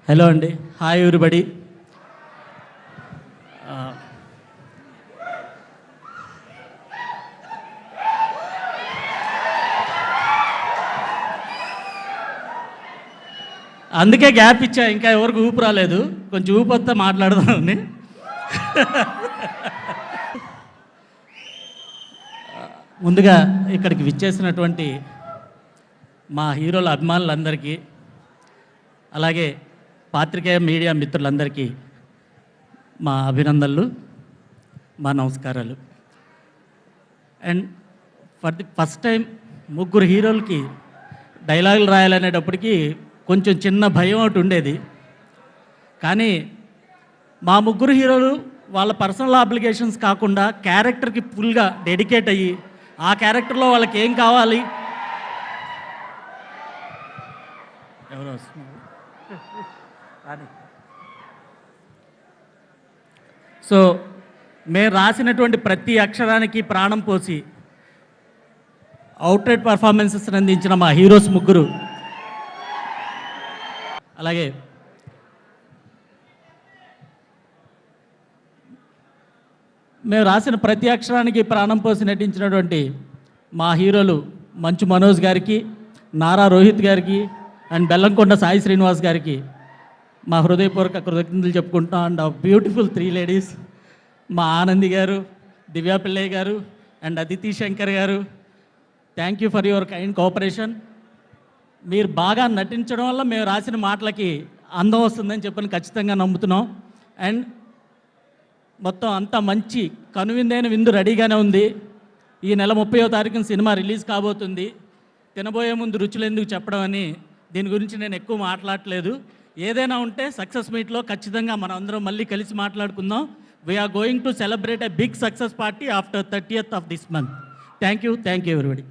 Hello అండి, hi everybody. అందుకే gap ఇచ్చా, ఇంకా ఎవరికి ఊపు రాలేదు. కొంచెం ఊపు వస్తే మాట్లాడదామని. ముందుగా ఇక్కడికి విచ్చేసినటువంటి మా హీరోల అభిమానులందరికీ, అలాగే పాత్రికేయ మీడియా మిత్రులందరికీ మా అభినందనలు, మా నమస్కారాలు. And for the first time ముగ్గురు హీరోలకి డైలాగులు రాయాలనేటప్పటికీ కొంచెం చిన్న భయం ఒకటి ఉండేది. కానీ మా ముగ్గురు హీరోలు వాళ్ళ పర్సనల్ ఆబ్లిగేషన్స్ కాకుండా క్యారెక్టర్కి ఫుల్గా డెడికేట్ అయ్యి ఆ క్యారెక్టర్లో వాళ్ళకి ఏం కావాలి, ఎవరు వస్తున్నారు, సో మేము రాసినటువంటి ప్రతి అక్షరానికి ప్రాణం పోసి అవుట్రైట్ పర్ఫార్మెన్సెస్ అందించిన మా హీరోస్ ముగ్గురు, అలాగే మేము రాసిన ప్రతి అక్షరానికి ప్రాణం పోసి నటించినటువంటి మా హీరోలు మంచు మనోజ్ గారికి, నారా రోహిత్ గారికి అండ్ బెల్లంకొండ సాయి శ్రీనివాస్ గారికి మా హృదయపూర్వక కృతజ్ఞతలు చెప్పుకుంటాం. అండ్ ఆ బ్యూటిఫుల్ 3 లేడీస్, మా ఆనంది గారు, దివ్యా పిల్లయ్య గారు అండ్ అదితి శంకర్ గారు, thank you for your kind cooperation. మీరు బాగా నటించడం వల్ల మేము రాసిన మాటలకి అందం వస్తుందని చెప్పని ఖచ్చితంగా నమ్ముతున్నాం. అండ్ మొత్తం అంతా మంచి కనువిందైన విందు రెడీగానే ఉంది. ఈ నెల 30వ తారీఖున సినిమా రిలీజ్ కాబోతుంది. తినబోయే ముందు రుచులు ఎందుకు చెప్పడం అని దీని గురించి నేను ఎక్కువ మాట్లాడట్లేదు. ఏదైనా ఉంటే సక్సెస్ మీట్లో ఖచ్చితంగా మనం అందరం మళ్ళీ కలిసి మాట్లాడుకుందాం. We are going to celebrate a big success party after 30th of this month. Thank you everybody.